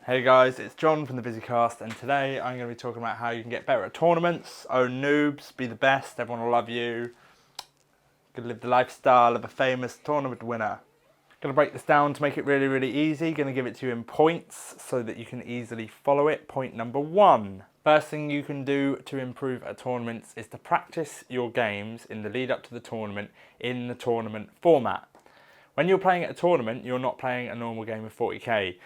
Hey guys, it's John from the Busycast, and today I'm going to be talking about how you can get better at tournaments, own noobs, be the best, everyone will love you, going to live the lifestyle of a famous tournament winner. Going to break this down to make it really, really easy, going to give it to you in points so that you can easily follow it. Point number one. First thing you can do to improve at tournaments is to practice your games in the lead up to the tournament in the tournament format. When you're playing at a tournament, you're not playing a normal game of 40k.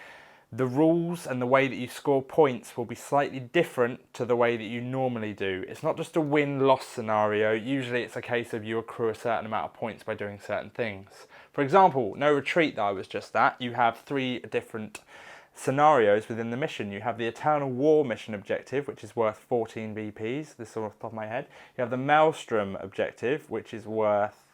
The rules and the way that you score points will be slightly different to the way that you normally do. It's not just a win-loss scenario. Usually it's a case of you accrue a certain amount of points by doing certain things. For example, no retreat that I was just at, you have 3 different scenarios within the mission. You have the Eternal War mission objective, which is worth 14 VPs, this is off the top of my head. You have the Maelstrom objective, which is worth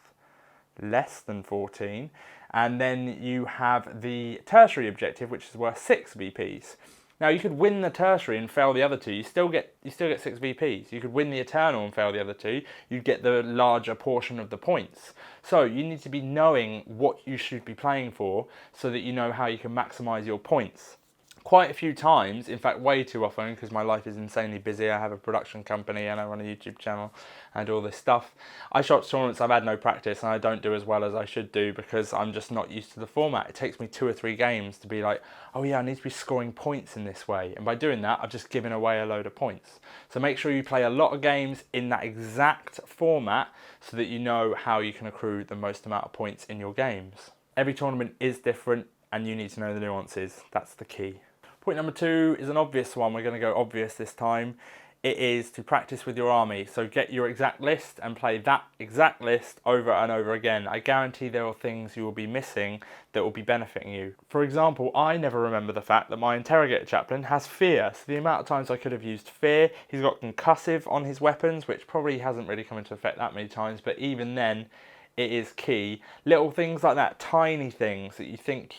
less than 14, and then you have the tertiary objective, which is worth 6 VPs. Now you could win the tertiary and fail the other two, you still get 6 VPs. You could win the eternal and fail the other two, you'd get the larger portion of the points. So you need to be knowing what you should be playing for so that you know how you can maximise your points. Quite a few times, in fact way too often, because my life is insanely busy. I have a production company and I run a YouTube channel and all this stuff. I show up to tournaments I've had no practice and I don't do as well as I should do because I'm just not used to the format. It takes me 2 or 3 games to be like, oh yeah, I need to be scoring points in this way. And by doing that, I've just given away a load of points. So make sure you play a lot of games in that exact format so that you know how you can accrue the most amount of points in your games. Every tournament is different and you need to know the nuances. That's the key. Point number 2 is an obvious one. We're going to go obvious this time. It is to practice with your army. So get your exact list and play that exact list over and over again. I guarantee there are things you will be missing that will be benefiting you. For example, I never remember the fact that my interrogator chaplain has fear. So the amount of times I could have used fear, he's got concussive on his weapons, which probably hasn't really come into effect that many times, but even then it is key. Little things like that, tiny things that you think,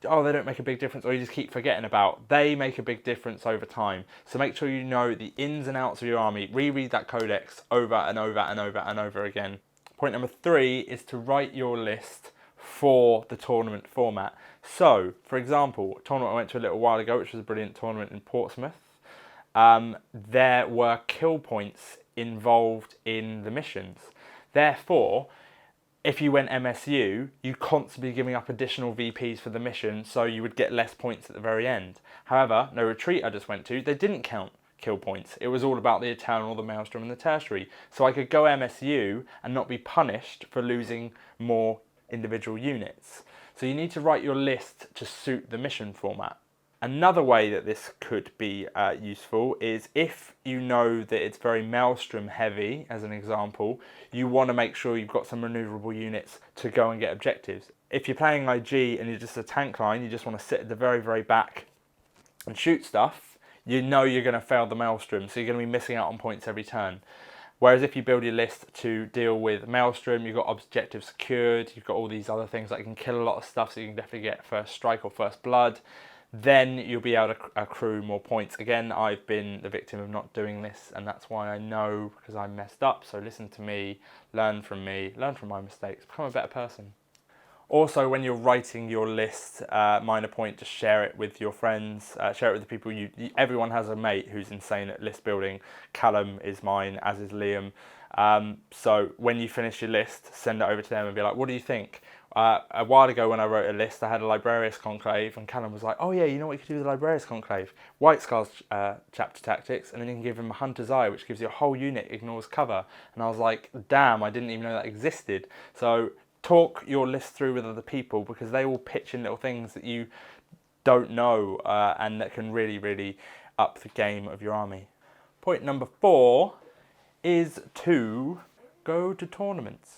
oh, they don't make a big difference, or you just keep forgetting about, they make a big difference over time. So make sure you know the ins and outs of your army. Reread that codex over and over and over and over again. Point number 3 is to write your list for the tournament format. So, for example, a tournament I went to a little while ago, which was a brilliant tournament in Portsmouth, there were kill points involved in the missions. Therefore, if you went MSU, you'd constantly be giving up additional VPs for the mission, so you would get less points at the very end. However, no retreat I just went to, they didn't count kill points. It was all about the Eternal, the Maelstrom and the Tertiary. So I could go MSU and not be punished for losing more individual units. So you need to write your list to suit the mission format. Another way that this could be useful is if you know that it's very Maelstrom heavy, as an example, you want to make sure you've got some manoeuvrable units to go and get objectives. If you're playing IG and you're just a tank line, you just want to sit at the very, very back and shoot stuff, you know you're going to fail the Maelstrom, so you're going to be missing out on points every turn. Whereas if you build your list to deal with Maelstrom, you've got objectives secured, you've got all these other things that can kill a lot of stuff, so you can definitely get first strike or first blood, then you'll be able to accrue more points. Again, I've been the victim of not doing this, and that's why I know, because I messed up. So listen to me, learn from my mistakes, become a better person. Also, when you're writing your list, minor point, just share it with your friends, share it with the people everyone has a mate who's insane at list building. Callum is mine, as is Liam. So when you finish your list, send it over to them and be like, what do you think? A while ago when I wrote a list, I had a Librarius Conclave, and Callum was like, oh yeah, you know what you could do with the Librarius Conclave? White Scar's chapter tactics, and then you can give him a Hunter's Eye, which gives you a whole unit, ignores cover. And I was like, damn, I didn't even know that existed. So talk your list through with other people, because they will pitch in little things that you don't know, and that can really, really up the game of your army. Point number 4 is to go to tournaments.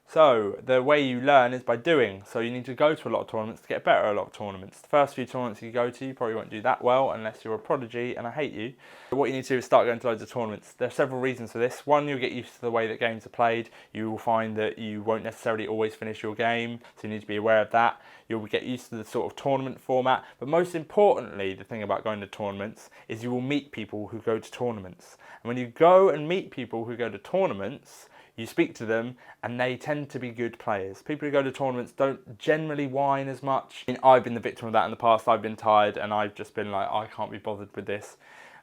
So the way you learn is by doing. So you need to go to a lot of tournaments to get better at a lot of tournaments. The first few tournaments you go to, you probably won't do that well unless you're a prodigy and I hate you. But what you need to do is start going to loads of tournaments. There are several reasons for this. One, you'll get used to the way that games are played. You will find that you won't necessarily always finish your game, so you need to be aware of that. You'll get used to the sort of tournament format. But most importantly, the thing about going to tournaments is you will meet people who go to tournaments. And when you go and meet people who go to tournaments, you speak to them and they tend to be good players. People who go to tournaments don't generally whine as much. I mean, I've been the victim of that in the past. I've been tired and I've just been like, I can't be bothered with this.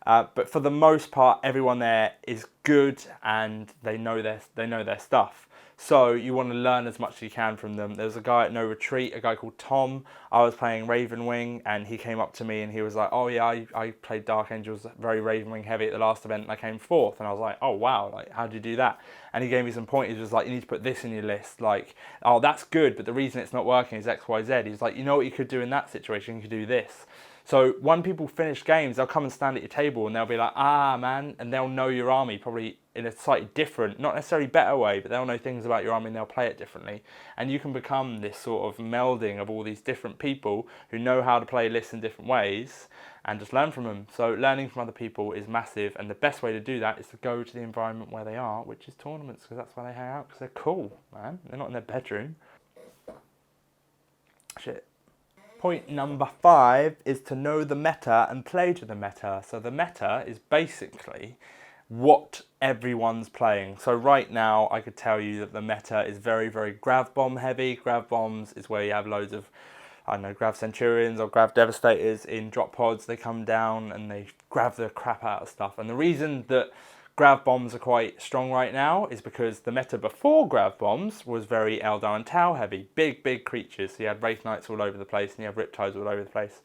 But for the most part, everyone there is good and they know their stuff. So you want to learn as much as you can from them. There's a guy at No Retreat, a guy called Tom. I was playing Ravenwing and he came up to me and he was like, oh yeah, I played Dark Angels very Ravenwing heavy at the last event and I came 4th. And I was like, oh wow, like how'd you do that? And he gave me some pointers. He was like, you need to put this in your list. Like, oh, that's good, but the reason it's not working is X, Y, Z. He's like, you know what you could do in that situation? You could do this. So when people finish games, they'll come and stand at your table and they'll be like, ah, man, and they'll know your army probably in a slightly different, not necessarily better way, but they'll know things about your army and they'll play it differently. And you can become this sort of melding of all these different people who know how to play lists in different ways and just learn from them. So learning from other people is massive, and the best way to do that is to go to the environment where they are, which is tournaments, because that's where they hang out, because they're cool, man. They're not in their bedroom. Shit. Point number 5 is to know the meta and play to the meta. So the meta is basically what everyone's playing. So right now I could tell you that the meta is very, very grav bomb heavy. Grav bombs is where you have loads of, I don't know, grav centurions or grav devastators in drop pods. They come down and they grav the crap out of stuff. And the reason that grav bombs are quite strong right now is because the meta before grav bombs was very Eldar and Tau heavy. Big, big creatures. So you had Wraith Knights all over the place and you have Riptides all over the place.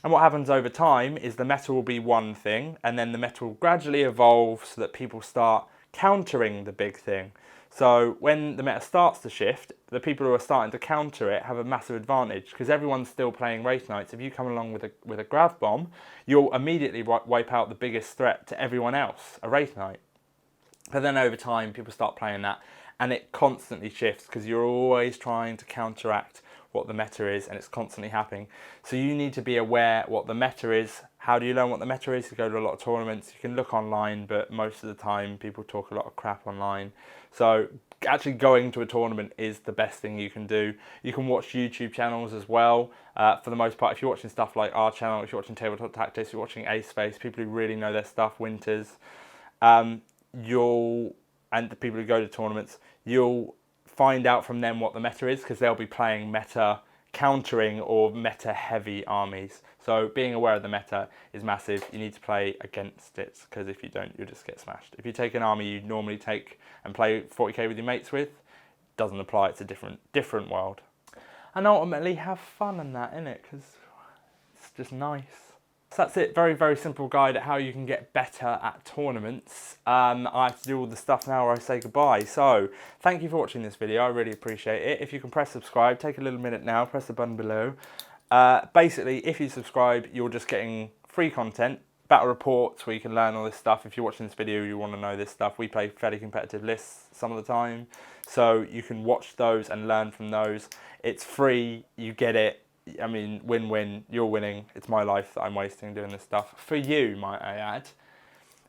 And what happens over time is the meta will be one thing and then the meta will gradually evolve so that people start countering the big thing. So when the meta starts to shift, the people who are starting to counter it have a massive advantage because everyone's still playing Wraith Knights. If you come along with a grav bomb, you'll immediately wipe out the biggest threat to everyone else, a Wraith Knight. But then over time, people start playing that and it constantly shifts because you're always trying to counteract what the meta is and it's constantly happening. So you need to be aware what the meta is. How do you learn what the meta is? You go to a lot of tournaments, you can look online, but most of the time people talk a lot of crap online. So actually going to a tournament is the best thing you can do. You can watch YouTube channels as well. For the most part, if you're watching stuff like our channel, if you're watching Tabletop Tactics, if you're watching Ace Face, people who really know their stuff, Winters, and the people who go to tournaments, you'll find out from them what the meta is because they'll be playing meta countering or meta heavy armies. So being aware of the meta is massive. You need to play against it because if you don't, you'll just get smashed. If you take an army you normally take and play 40k with your mates with, it doesn't apply. It's a different world. And ultimately have fun in that, innit? Because it's just nice. So that's it, very, very simple guide at how you can get better at tournaments. I have to do all the stuff now where I say goodbye. So, thank you for watching this video, I really appreciate it. If you can press subscribe, take a little minute now, press the button below. Basically, if you subscribe, you're just getting free content, battle reports where you can learn all this stuff. If you're watching this video, you want to know this stuff. We play fairly competitive lists some of the time. So, you can watch those and learn from those. It's free, you get it. I mean, win-win, you're winning. It's my life that I'm wasting doing this stuff. For you, might I add.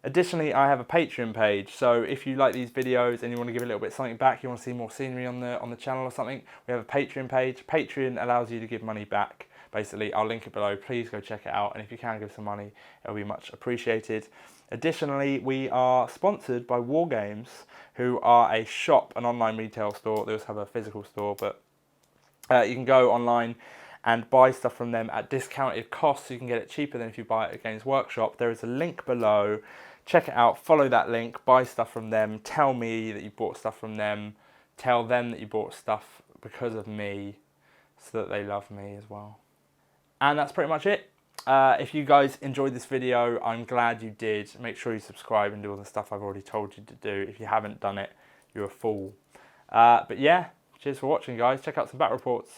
Additionally, I have a Patreon page. So if you like these videos and you want to give a little bit something back, you want to see more scenery on the channel or something, we have a Patreon page. Patreon allows you to give money back. Basically, I'll link it below. Please go check it out. And if you can give some money, it'll be much appreciated. Additionally, we are sponsored by Wargames, who are a shop, an online retail store. They also have a physical store, but you can go online and buy stuff from them at discounted costs. So you can get it cheaper than if you buy it at Games Workshop. There is a link below. Check it out, follow that link, buy stuff from them, tell me that you bought stuff from them, tell them that you bought stuff because of me so that they love me as well. And that's pretty much it. If you guys enjoyed this video, I'm glad you did. Make sure you subscribe and do all the stuff I've already told you to do. If you haven't done it, you're a fool. But yeah, cheers for watching, guys. Check out some battle reports.